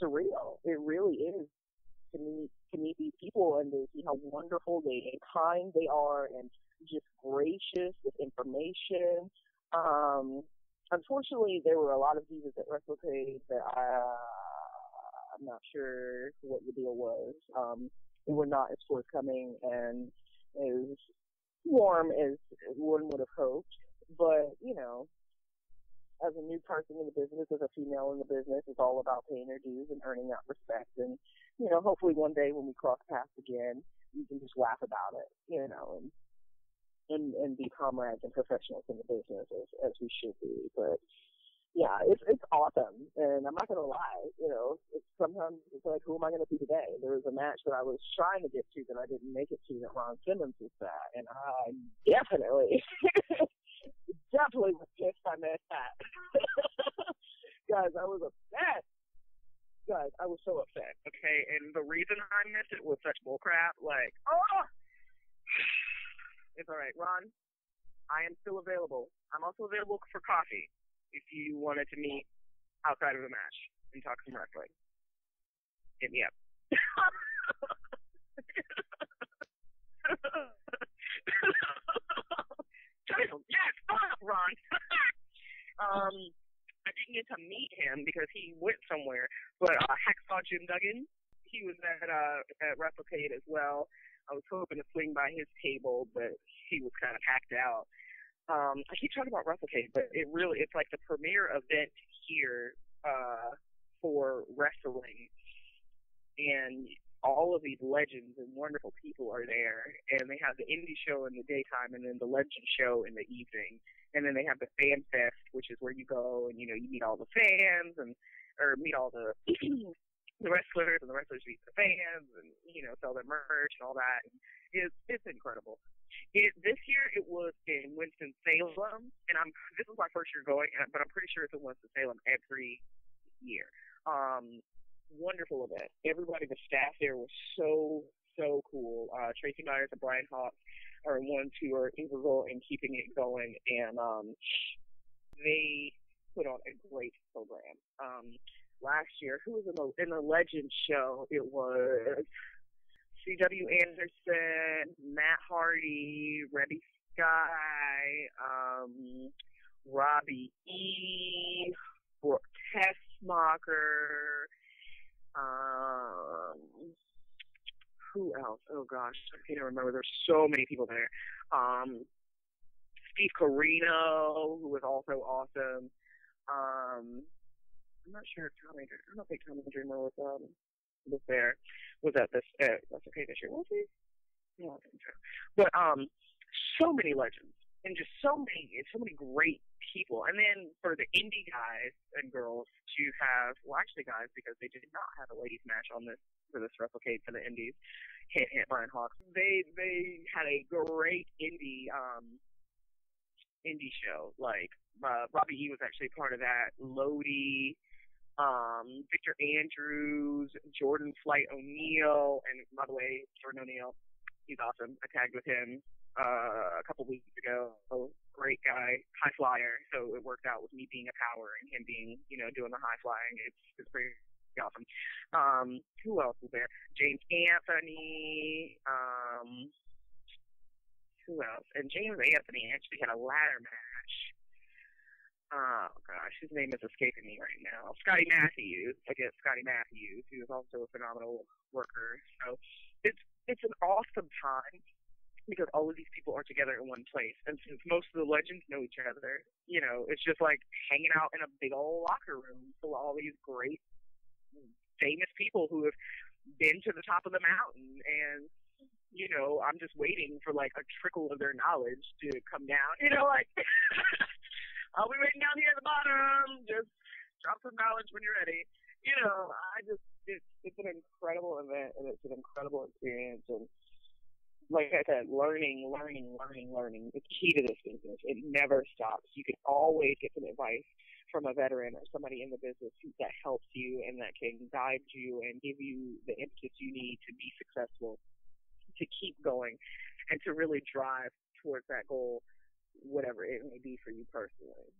surreal. It really is to meet these people and to see how wonderful and kind they are and just gracious with information. Unfortunately, there were a lot of divas at WrestleCade that I'm not sure what the deal was. They were not as forthcoming and as warm as one would have hoped. But, as a new person in the business, as a female in the business, it's all about paying their dues and earning that respect. And, hopefully one day when we cross paths again, we can just laugh about it, and be comrades and professionals in the business as we should be. But yeah, it's awesome. And I'm not going to lie, sometimes it's like, who am I going to be today? There was a match that I was trying to get to that I didn't make it to that Ron Simmons was at. And I definitely was pissed I missed that. Guys, I was upset. Guys, I was so upset. Okay, and the reason I missed it was such bullcrap. Like, it's all right, Ron. I am still available. I'm also available for coffee if you wanted to meet outside of the match and talk some wrestling. Hit me up. Yes, Ron. I didn't get to meet him because he went somewhere, but Hacksaw Jim Duggan, he was at WrestleCade as well. I was hoping to swing by his table, but he was kind of packed out. I keep talking about WrestleCade, but it's like the premier event here for wrestling, and all of these legends and wonderful people are there, and they have the indie show in the daytime and then the legend show in the evening, and then they have the fan fest, which is where you go and you meet all the fans or meet all the the wrestlers, and the wrestlers meet the fans and sell their merch and all that. It's incredible. This year it was in Winston-Salem, and this is my first year going, but I'm pretty sure it's in Winston-Salem every year. Wonderful event. Everybody, the staff there was so cool. Tracy Myers and Brian Hawk are ones who are integral in keeping it going, and they put on a great program. Last year, who was in the Legend show? It was C.W. Anderson, Matt Hardy, Rebby Sky, Robbie E., Brooke Tessmacher. Who else? Oh gosh, I can't remember. There's so many people there. Steve Carino, who was also awesome. I'm not sure if Tommy. I don't think Tommy Dreamer was there. Was at this? That's okay this year, was he? Yeah, I think so. But so many legends and just so many great people. And then for the indie guys and girls to have, well, actually guys, because they did not have a ladies match on this for this WrestleCade for the indies. Hint, Brian Hawks. They had a great indie show. Like Robbie E was actually part of that. Lodi, Victor Andrews, Jordan Flight O'Neal, and by the way, Jordan O'Neal, he's awesome. I tagged with him a couple weeks ago. Great guy, high flyer. So it worked out with me being a power and him being, doing the high flying. It's pretty awesome. Who else was there? James Anthony. Who else? And James Anthony actually had a ladder match. Oh gosh, his name is escaping me right now. Scotty Matthews, against Scotty Matthews, who is also a phenomenal worker. So it's an awesome time because all of these people are together in one place. And since most of the legends know each other, it's just like hanging out in a big old locker room full of all these great, famous people who have been to the top of the mountain. And, I'm just waiting for like a trickle of their knowledge to come down. I'll be waiting down here at the bottom. Just drop some knowledge when you're ready. it's an incredible event, and it's an incredible experience. And like I said, learning. It's key to this business. It never stops. You can always get some advice from a veteran or somebody in the business that helps you and that can guide you and give you the impetus you need to be successful, to keep going, and to really drive towards that goal, whatever it may be for you personally.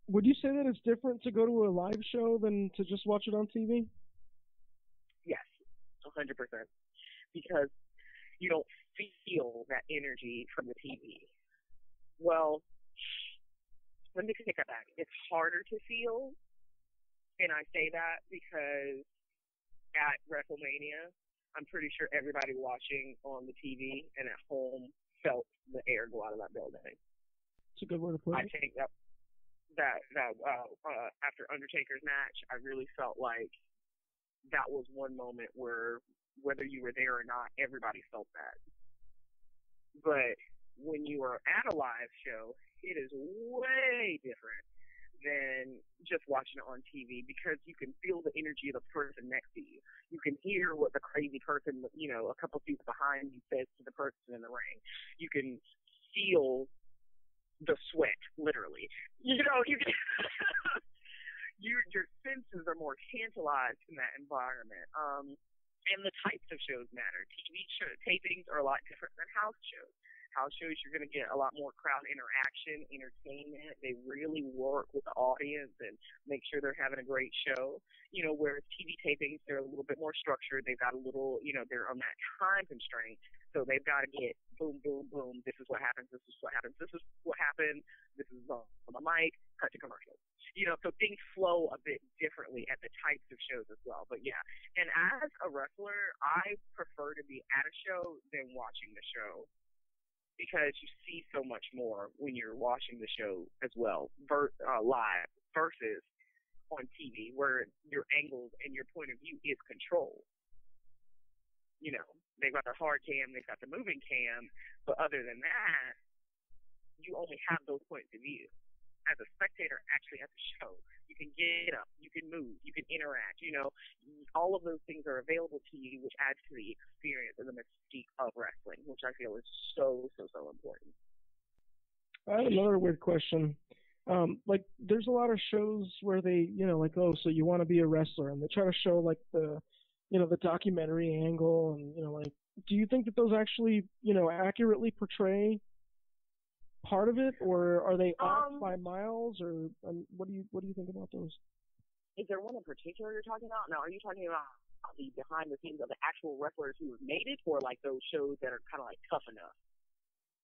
Would you say that it's different to go to a live show than to just watch it on TV? Yes, 100%. Because you don't feel that energy from the TV. Well, let me take that back. It's harder to feel, and I say that because at WrestleMania, I'm pretty sure everybody watching on the TV and at home felt the air go out of that building. It's a good way to put it. I think that after Undertaker's match, I really felt like that was one moment where, whether you were there or not, everybody felt that. But when you are at a live show, it is way different than just watching it on TV, because you can feel the energy of the person next to you. You can hear what the crazy person, a couple seats behind you says to the person in the ring. You can feel the sweat, literally. You can your senses are more tantalized in that environment. And the types of shows matter. TV tapings are a lot different than house shows. House shows, you're going to get a lot more crowd interaction, entertainment. They really work with the audience and make sure they're having a great show. Whereas TV tapings, they're a little bit more structured. They've got a little, they're on that time constraint. So they've got to get boom, boom, boom. This is what happens. This is what happens. This is what happened. This is on the mic. Cut to commercial. So things flow a bit differently at the types of shows as well. But yeah, and as a wrestler, I prefer to be at a show than watching the show, because you see so much more when you're watching the show as well, live, versus on TV, where your angles and your point of view is controlled. They've got the hard cam, they've got the moving cam, but other than that, you only have those points of view. As a spectator, actually at the show, you can get up, you can move, you can interact. All of those things are available to you, which adds to the experience and the mystique of wrestling, which I feel is so important. I have another weird question. There's a lot of shows where they, so you want to be a wrestler, and they try to show the documentary angle, and do you think that those actually, accurately portray part of it, or are they off by miles, or what do you think about those? Is there one in particular you're talking about? Now, are you talking about the behind the scenes of the actual wrestlers who have made it, or like those shows that are kind of like Tough Enough?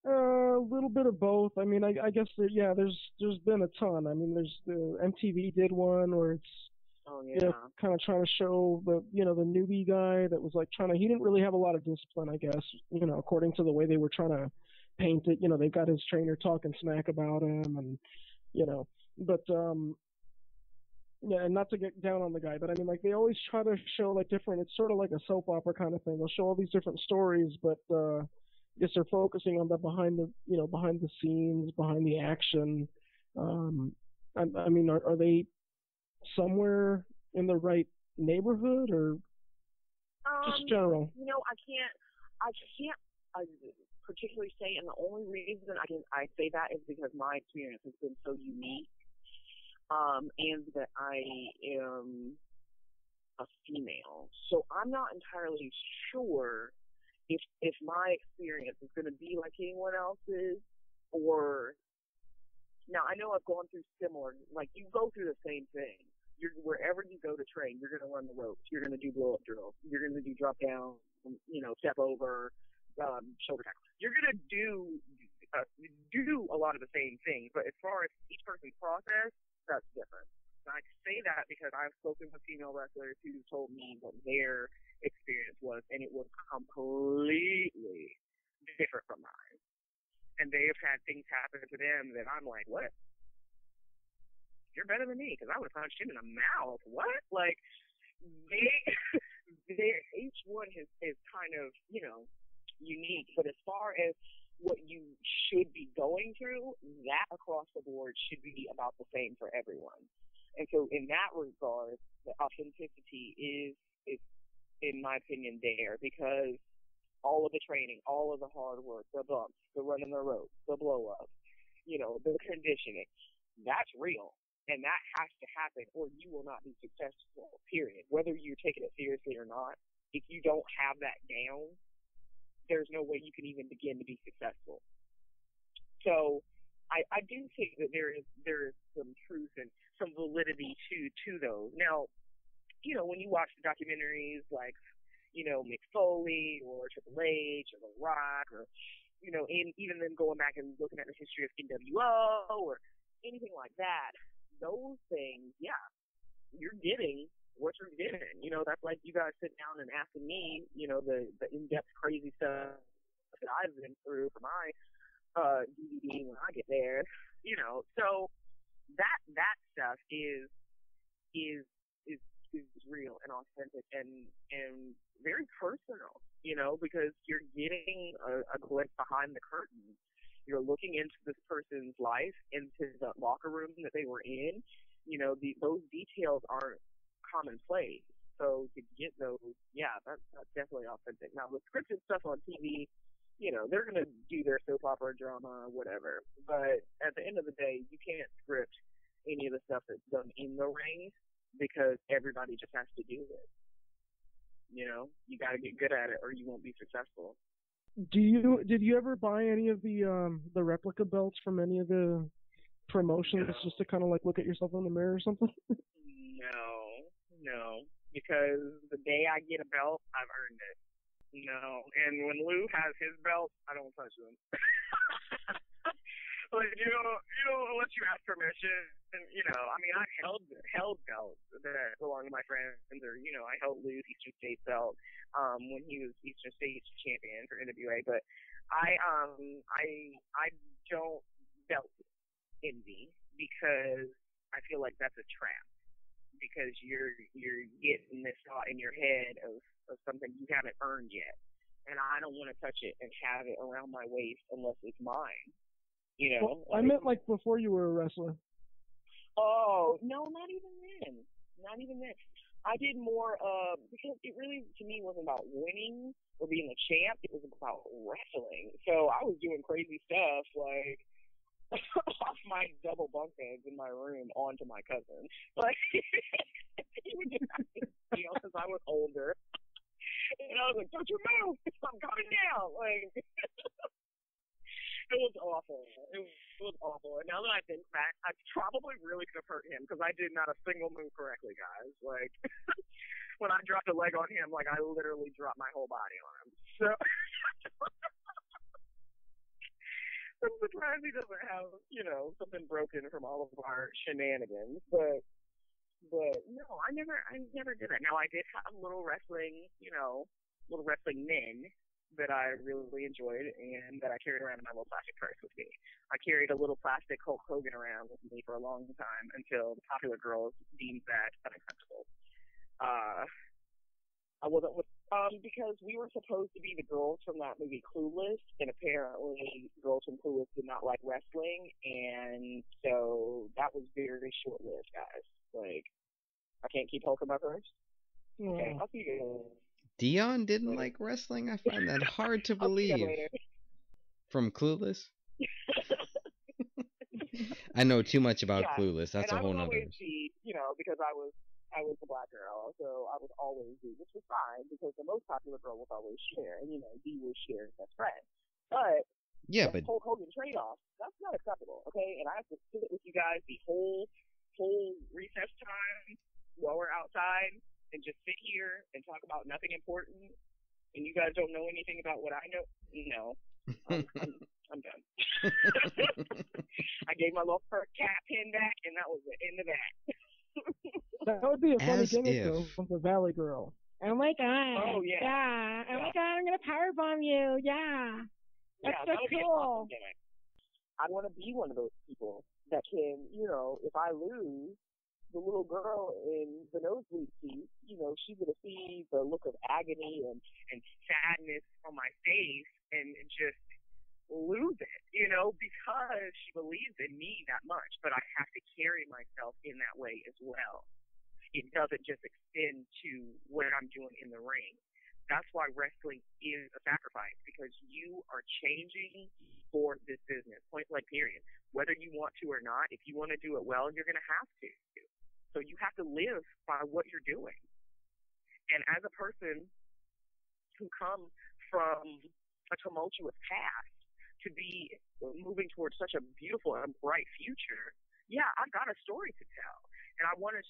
A little bit of both. I mean, I guess there's been a ton. I mean, there's the MTV did one where it's kind of trying to show the the newbie guy that was he didn't really have a lot of discipline, I guess, according to the way they were trying to paint it. They've got his trainer talking smack about him, and but and not to get down on the guy, but I mean, they always try to show different. It's sort of like a soap opera kind of thing. They'll show all these different stories, but I guess they're focusing on the behind the scenes, behind the action. I mean, are they somewhere in the right neighborhood, or just general? I can't particularly say, and the only reason I say that is because my experience has been so unique, and that I am a female, so I'm not entirely sure if my experience is going to be like anyone else's, or now I know I've gone through similar, you go through the same thing. Wherever you go to train, you're going to run the ropes, you're going to do blow up drills, you're going to do drop down, step over, shoulder tackle. You're going to do a lot of the same things, but as far as each person's process, that's different. And I say that because I've spoken with female wrestlers who told me what their experience was, and it was completely different from mine. And they have had things happen to them that I'm like, what? You're better than me, because I would have punched him in the mouth. What? Each one is kind of, unique. But as far as what you should be going through, that across the board should be about the same for everyone. And so in that regard, the authenticity is in my opinion there, because all of the training, all of the hard work, the bumps, the running the ropes, the blow up, the conditioning, that's real. And that has to happen or you will not be successful, period. Whether you're taking it seriously or not, if you don't have that down, there's no way you can even begin to be successful. So I do think that there is some truth and some validity to those. Now, when you watch the documentaries like, Mick Foley or Triple H or The Rock or, and even them going back and looking at the history of NWO or anything like that, those things, yeah, you're getting what you're getting. That's like you guys sitting down and asking me, the in-depth crazy stuff that I've been through for my DVD when I get there, So that stuff is real and authentic and very personal, because you're getting a glimpse behind the curtain. You're looking into this person's life, into the locker room that they were in. Those details aren't commonplace. So to get those, yeah, that's definitely authentic. Now, the scripted stuff on TV, they're going to do their soap opera drama, whatever. But at the end of the day, you can't script any of the stuff that's done in the ring because everybody just has to do it. You got to get good at it or you won't be successful. Did you ever buy any of the replica belts from any of the promotions just to kind of like look at yourself in the mirror or something? No, because the day I get a belt, I've earned it. No, and when Lou has his belt, I don't touch them. Like, unless you ask permission, and I held belts that belong to my friends, or I held Lou's Eastern State belt when he was Eastern State champion for NWA. But I don't belt envy because I feel like that's a trap, because you're getting this thought in your head of something you haven't earned yet, and I don't want to touch it and have it around my waist unless it's mine. Well, I meant like before you were a wrestler. Oh, no, not even then. I did more because it really, to me, wasn't about winning or being a champ. It was about wrestling. So I was doing crazy stuff like off my double bunk beds in my room onto my cousin. Like, he would just have to, because I was older. And I was like, don't you move! I'm coming down! Like, it was awful. It was awful. And now that I think back, I probably really could have hurt him because I did not a single move correctly, guys. Like, when I dropped a leg on him, like, I literally dropped my whole body on him. So, I'm surprised he doesn't have, something broken from all of our shenanigans. But no, I never did that. Now, I did have little wrestling men that I really enjoyed and that I carried around in my little plastic purse with me. I carried a little plastic Hulk Hogan around with me for a long time until the popular girls deemed that unacceptable. I wasn't with, because we were supposed to be the girls from that movie Clueless, and apparently girls from Clueless did not like wrestling, and so that was very short-lived, guys. Like, I can't keep Hulk in my purse. Okay, I'll see you guys. Dion didn't like wrestling? I find that hard to believe. From Clueless? I know too much about Clueless. That's a whole nother. And I would always be, because I was a black girl, so I would always be, which was fine, because the most popular girl was always Cher, and, Dee was Cher's best friend. But Hulk Hogan trade-off, that's not acceptable, okay? And I have to sit with you guys the whole recess time while we're outside and just sit here and talk about nothing important, and you guys don't know anything about what I know? No. I'm done. I gave my little fur cat pin back, and that was the end of that. That would be a funny gimmick, though, from the Valley Girl. Oh my god. Oh, yeah. Yeah. Oh my god, I'm going to powerbomb you. Yeah. That's so cool. I want to be one of those people that can, if I lose, the little girl in the nosebleed seat, she's going to see the look of agony and sadness on my face and just lose it, you know, because she believes in me that much. But I have to carry myself in that way as well. It doesn't just extend to what I'm doing in the ring. That's why wrestling is a sacrifice, because you are changing for this business, point blank period. Whether you want to or not, if you want to do it well, you're going to have to. So you have to live by what you're doing. And as a person who comes from a tumultuous past to be moving towards such a beautiful and bright future, yeah, I've got a story to tell. And I want to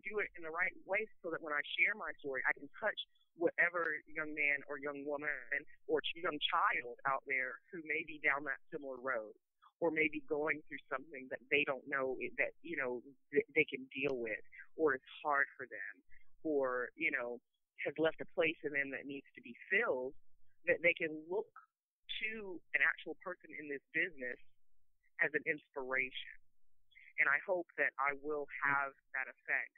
do it in the right way so that when I share my story, I can touch whatever young man or young woman or young child out there who may be down that similar road, or maybe going through something that they don't know that, you know, they can deal with, or it's hard for them, or, you know, has left a place in them that needs to be filled, that they can look to an actual person in this business as an inspiration. And I hope that I will have that effect